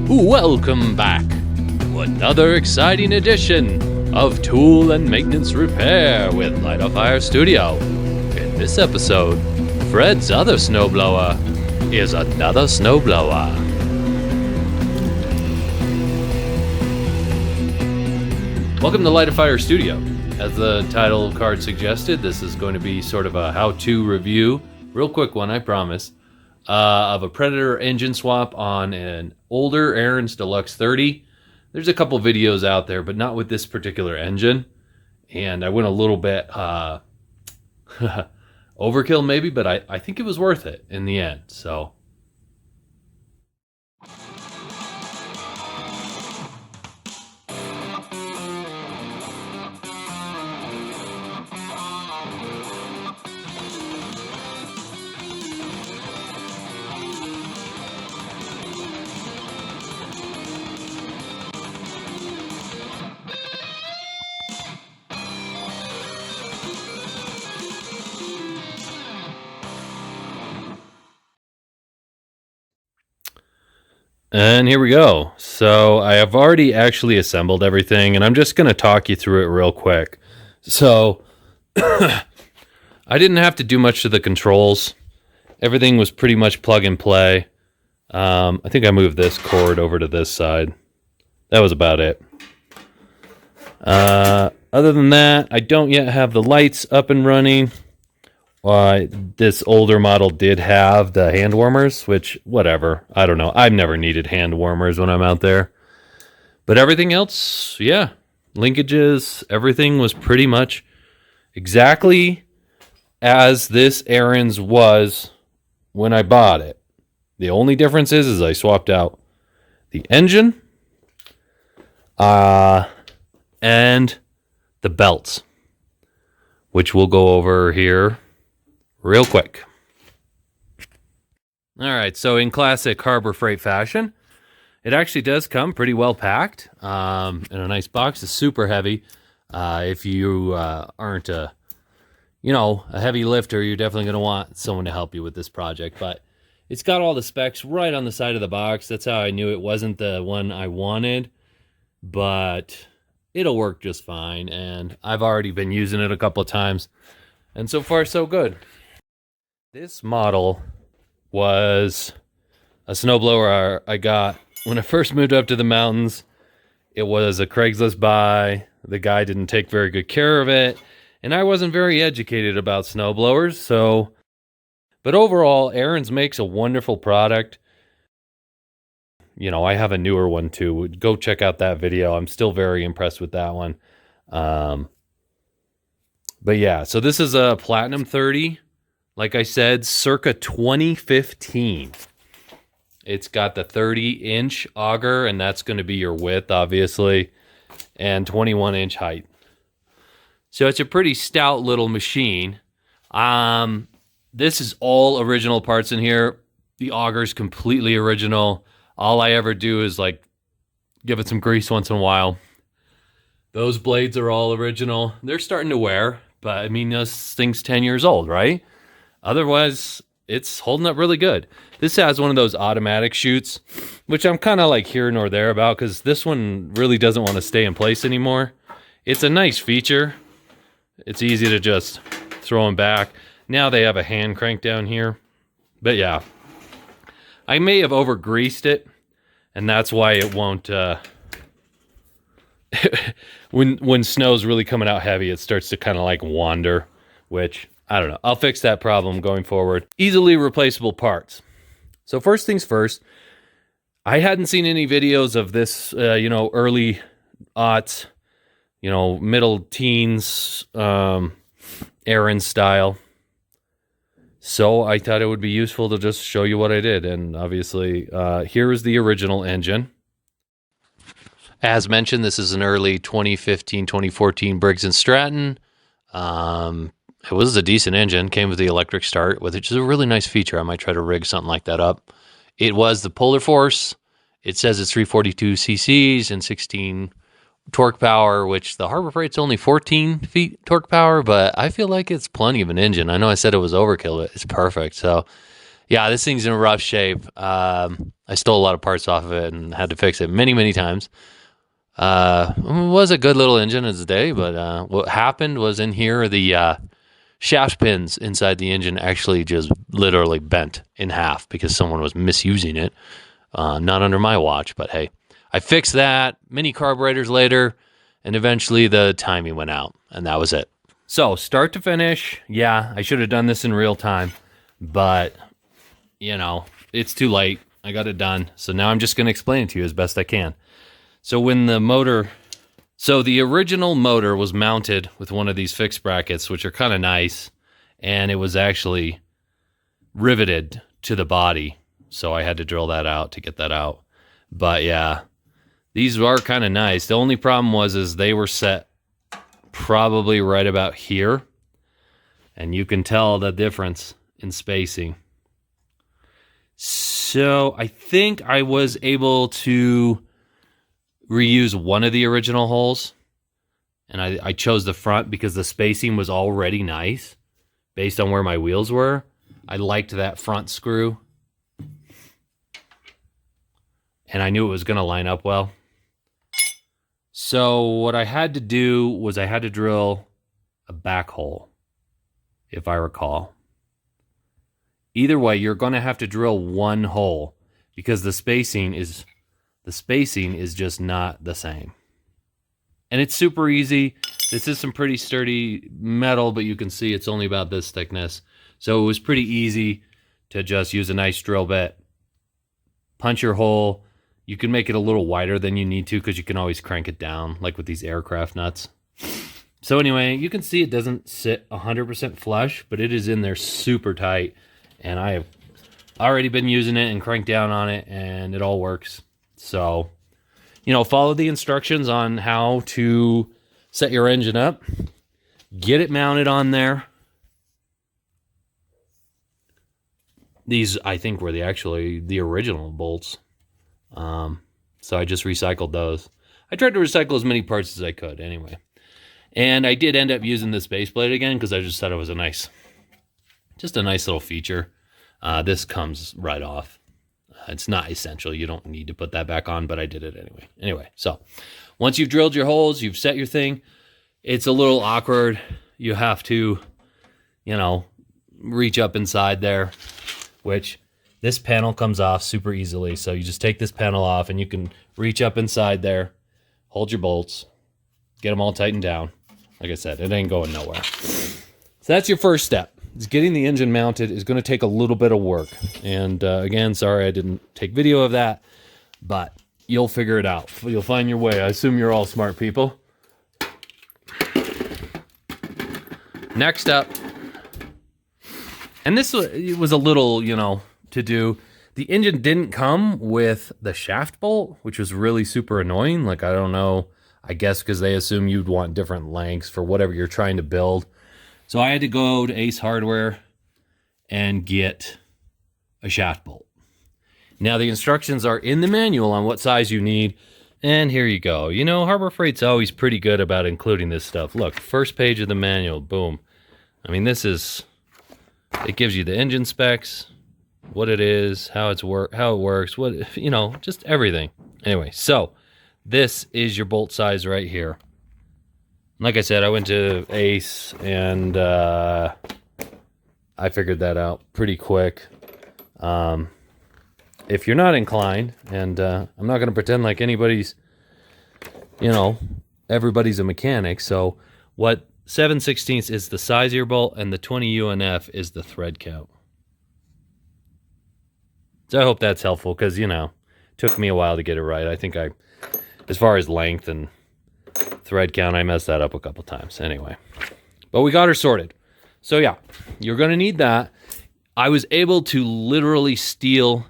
Welcome back to another exciting edition of Tool and Maintenance Repair with Light on Fire Studio. In this episode, Fred's other snowblower is another snowblower. Welcome to Light on Fire Studio. As the title card suggested, this is going to be sort of a how-to review, real quick one, I promise, of a Predator engine swap on an older Ariens Deluxe 30. There's a couple videos out there, but not with this particular engine. And I went a little bit overkill maybe, but I think it was worth it in the end. So and here we go. So I have already actually assembled everything, and I'm just going to talk you through it real quick. So I didn't have to do much to the controls. Everything was pretty much plug and play. I think I moved this cord over to this side. That was about it. Other than that, I don't yet have the lights up and running. This older model did have the hand warmers, which, whatever. I don't know. I've never needed hand warmers when I'm out there. But everything else, yeah. Linkages, everything was pretty much exactly as this Ariens was when I bought it. The only difference is I swapped out the engine and the belts, which we'll go over here real quick. All right, so in classic Harbor Freight fashion, it actually does come pretty well packed in a nice box. It's super heavy. If you aren't a heavy lifter, you're definitely going to want someone to help you with this project. But it's got all the specs right on the side of the box. That's how I knew it wasn't the one I wanted, but it'll work just fine. And I've already been using it a couple of times, and so far so good. This model was a snowblower I got when I first moved up to the mountains. It was a Craigslist buy. The guy didn't take very good care of it, and I wasn't very educated about snowblowers. But overall, Ariens makes a wonderful product. You know, I have a newer one too. Go check out that video. I'm still very impressed with that one. But yeah, so this is a Platinum 30. Like I said, circa 2015. It's got the 30-inch auger, and that's going to be your width, obviously, and 21-inch height. So it's a pretty stout little machine. This is all original parts in here. The auger's completely original. All I ever do is like give it some grease once in a while. Those blades are all original. They're starting to wear, but I mean, this thing's 10 years old, right? Otherwise, it's holding up really good. This has one of those automatic chutes, which I'm kind of like here nor there about, because this one really doesn't want to stay in place anymore. It's a nice feature. It's easy to just throw them back. Now they have a hand crank down here. But yeah, I may have over-greased it, and that's why it won't... when snow's really coming out heavy, it starts to kind of like wander, which... I don't know. I'll fix that problem going forward. Easily replaceable parts. So first things first, I hadn't seen any videos of this, early aughts, middle teens, Ariens style. So I thought it would be useful to just show you what I did. And obviously, here is the original engine. As mentioned, this is an early 2015, 2014 Briggs Stratton. It was a decent engine, came with the electric start, which is a really nice feature. I might try to rig something like that up. It was the Polar Force. It says it's 342 cc's and 16 torque power, which the Harbor Freight's only 14 feet torque power, but I feel like it's plenty of an engine. I know I said it was overkill, but it's perfect. So Yeah, this thing's in rough shape. I stole a lot of parts off of it and had to fix it many, many times. It was a good little engine as a day, but what happened was in here, the shaft pins inside the engine actually just literally bent in half because someone was misusing it. Not under my watch, but hey, I fixed that many carburetors later, and eventually the timing went out, and that was it. So start to finish, yeah, I should have done this in real time, but you know, it's too late. I got it done. So now I'm just going to explain it to you as best I can. So when the motor, so the original motor was mounted with one of these fixed brackets, which are kind of nice, and it was actually riveted to the body. So I had to drill that out to get that out. But yeah, these are kind of nice. The only problem is they were set probably right about here. And you can tell the difference in spacing. So I think I was able to reuse one of the original holes. And I chose the front because the spacing was already nice based on where my wheels were. I liked that front screw. And I knew it was going to line up well. So what I had to do was I had to drill a back hole, if I recall. Either way, you're going to have to drill one hole because the spacing is just not the same. And it's super easy. This is some pretty sturdy metal, but you can see it's only about this thickness. So it was pretty easy to just use a nice drill bit, punch your hole. You can make it a little wider than you need to because you can always crank it down, like with these aircraft nuts. So anyway, you can see it doesn't sit 100% flush, but it is in there super tight. And I have already been using it and cranked down on it, and it all works. So, you know, follow the instructions on how to set your engine up. Get it mounted on there. These, I think, were the original bolts. So I just recycled those. I tried to recycle as many parts as I could anyway. And I did end up using this base plate again because I just thought it was a nice little feature. This comes right off. It's not essential. You don't need to put that back on, but I did it anyway. Anyway, so once you've drilled your holes, you've set your thing. It's a little awkward. You have to, you know, reach up inside there, which this panel comes off super easily. So you just take this panel off and you can reach up inside there, hold your bolts, get them all tightened down. Like I said, it ain't going nowhere. So that's your first step. Is getting the engine mounted is going to take a little bit of work. And again, sorry I didn't take video of that, but you'll figure it out. You'll find your way. I assume you're all smart people. Next up, and this was a little, you know, to do. The engine didn't come with the shaft bolt, which was really super annoying. Like, I don't know, I guess because they assume you'd want different lengths for whatever you're trying to build. So I had to go to Ace Hardware and get a shaft bolt. Now the instructions are in the manual on what size you need. And here you go. You know, Harbor Freight's always pretty good about including this stuff. Look, first page of the manual, boom. I mean, it gives you the engine specs, what it is, how it works, what, you know, just everything. Anyway, so this is your bolt size right here. Like I said, I went to Ace and I figured that out pretty quick. If you're not inclined, and I'm not going to pretend like anybody's, you know, everybody's a mechanic. So what 7/16 is the size of your bolt, and the 20 UNF is the thread count. So I hope that's helpful because, you know, it took me a while to get it right. I think as far as length and thread count, I messed that up a couple times. Anyway, but we got her sorted. So yeah, you're going to need that. I was able to literally steal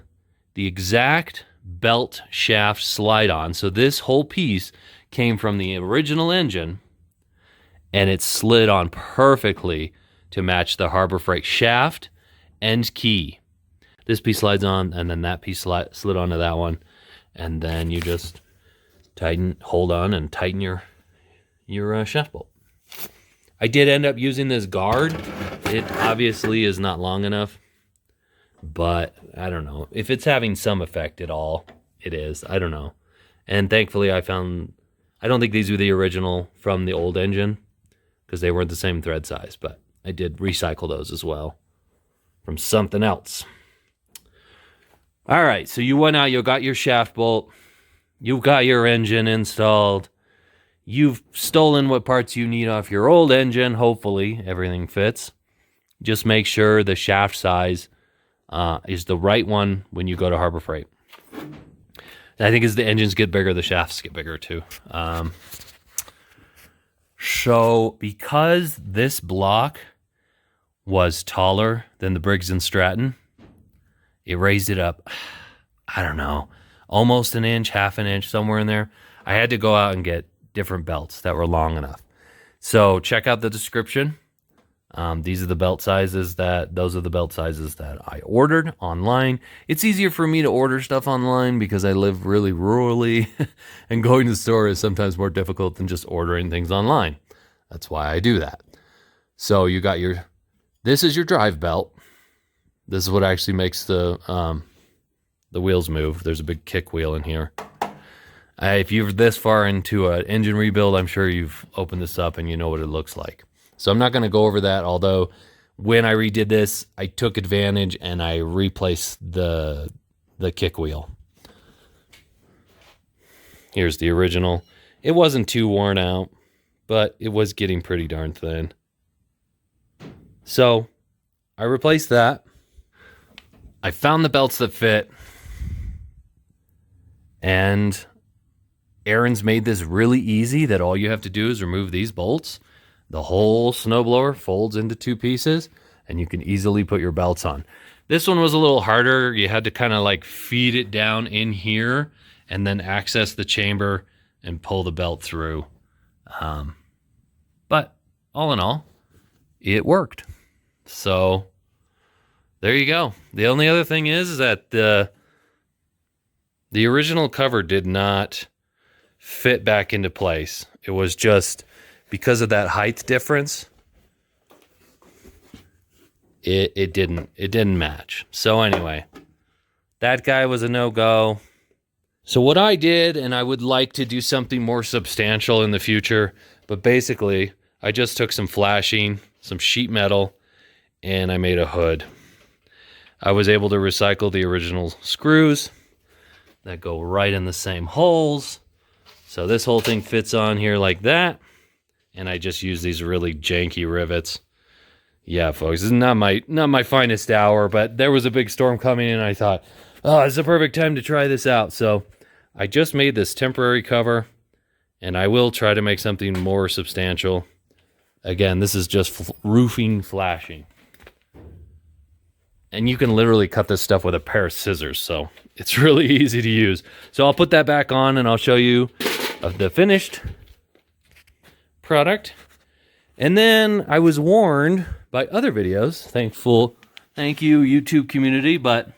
the exact belt shaft slide on. So this whole piece came from the original engine, and it slid on perfectly to match the Harbor Freight shaft and key. This piece slides on, and then that piece slid onto that one, and then you just hold on and tighten your shaft bolt. I did end up using this guard. It obviously is not long enough, But I don't know. If it's having some effect at all, it is. I don't know. And thankfully I don't think these were the original from the old engine because they weren't the same thread size, but I did recycle those as well from something else. All right, so you went out, you got your shaft bolt, you've got your engine installed, you've stolen what parts you need off your old engine. Hopefully everything fits. Just make sure the shaft size is the right one when you go to Harbor Freight. And I think as the engines get bigger, the shafts get bigger too. So because this block was taller than the Briggs Stratton, it raised it up, I don't know, almost an inch, half an inch, somewhere in there. I had to go out and get different belts that were long enough. So check out the description. Those are the belt sizes that I ordered online. It's easier for me to order stuff online because I live really rurally and going to the store is sometimes more difficult than just ordering things online. That's why I do that. So you got this is your drive belt. This is what actually makes the wheels move. There's a big kick wheel in here. If you're this far into an engine rebuild, I'm sure you've opened this up and you know what it looks like. So I'm not going to go over that, although when I redid this, I took advantage and I replaced the kick wheel. Here's the original. It wasn't too worn out, but it was getting pretty darn thin. So I replaced that. I found the belts that fit, and Ariens made this really easy that all you have to do is remove these bolts. The whole snowblower folds into two pieces, and you can easily put your belts on. This one was a little harder. You had to kind of like feed it down in here and then access the chamber and pull the belt through. But all in all, it worked. So there you go. The only other thing is that the original cover did not fit back into place. It was just because of that height difference. It didn't match. So anyway, that guy was a no-go. So what I did, and I would like to do something more substantial in the future, but basically I just took some flashing, some sheet metal, and I made a hood. I was able to recycle the original screws that go right in the same holes. So this whole thing fits on here like that. And I just use these really janky rivets. Yeah, folks, this is not my finest hour, but there was a big storm coming in and I thought, oh, it's the perfect time to try this out. So I just made this temporary cover and I will try to make something more substantial. Again, this is just roofing flashing. And you can literally cut this stuff with a pair of scissors, so it's really easy to use. So I'll put that back on and I'll show you the finished product. And then I was warned by other videos, thank you YouTube community, but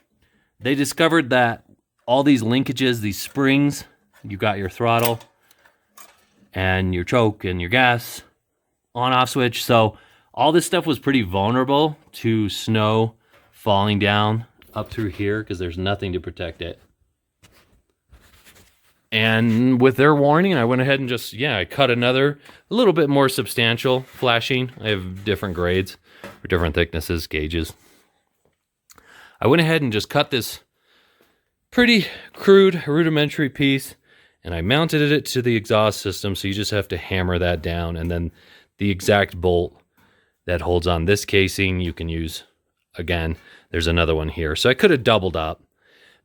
they discovered that all these linkages, these springs, you got your throttle and your choke and your gas on-off switch. So all this stuff was pretty vulnerable to snow falling down up through here because there's nothing to protect it. And with their warning, I went ahead and I cut a little bit more substantial flashing. I have different grades for different thicknesses, gauges. I went ahead and just cut this pretty crude, rudimentary piece, and I mounted it to the exhaust system, so you just have to hammer that down, and then the exact bolt that holds on this casing you can use. Again, there's another one here. So I could have doubled up,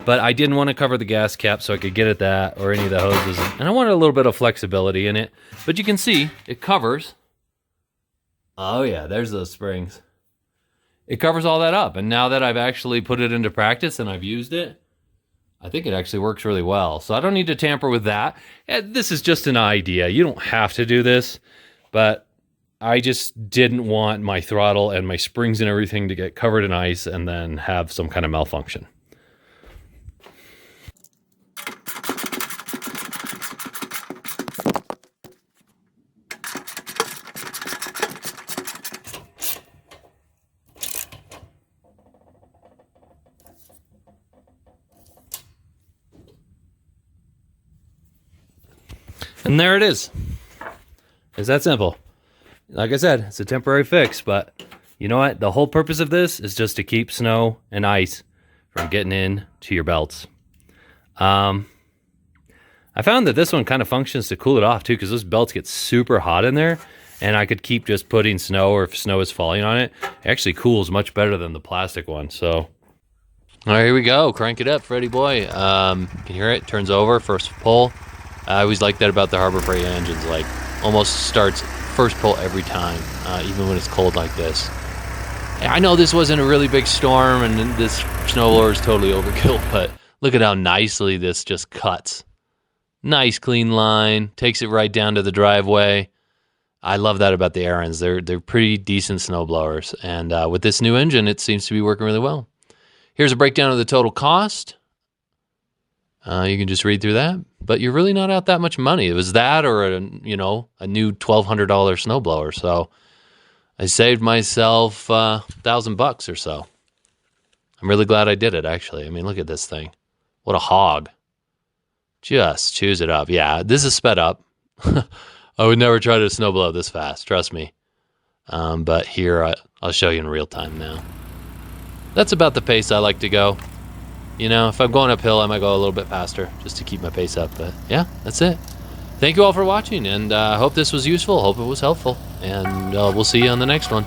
but I didn't want to cover the gas cap so I could get at that or any of the hoses. And I wanted a little bit of flexibility in it. But you can see it covers. Oh yeah, there's those springs. It covers all that up. And now that I've actually put it into practice and I've used it, I think it actually works really well. So I don't need to tamper with that. This is just an idea. You don't have to do this, but I just didn't want my throttle and my springs and everything to get covered in ice and then have some kind of malfunction. And there it is. It's that simple. Like I said, it's a temporary fix, but you know what? The whole purpose of this is just to keep snow and ice from getting in to your belts. I found that this one kind of functions to cool it off too, because those belts get super hot in there, and I could keep just putting snow, or if snow is falling on it, it actually cools much better than the plastic one. So, all right, here we go. Crank it up, Freddy boy. You can hear it, turns over, first pull. I always like that about the Harbor Freight engines, like almost starts first pull every time, even when it's cold like this. I know this wasn't a really big storm, and this snowblower is totally overkill, but look at how nicely this just cuts. Nice clean line, takes it right down to the driveway. I love that about the Ariens. They're pretty decent snowblowers, and with this new engine, it seems to be working really well. Here's a breakdown of the total cost. You can just read through that, but you're really not out that much money. It was that or a new $1,200 snowblower, so I saved myself $1,000 or so. I'm really glad I did it, actually. I mean, look at this thing. What a hog. Just chews it up. Yeah, this is sped up. I would never try to snowblow this fast, trust me. But here, I'll show you in real time now. That's about the pace I like to go. You know, if I'm going uphill, I might go a little bit faster just to keep my pace up. But yeah, that's it. Thank you all for watching, and I hope this was useful. Hope it was helpful. And we'll see you on the next one.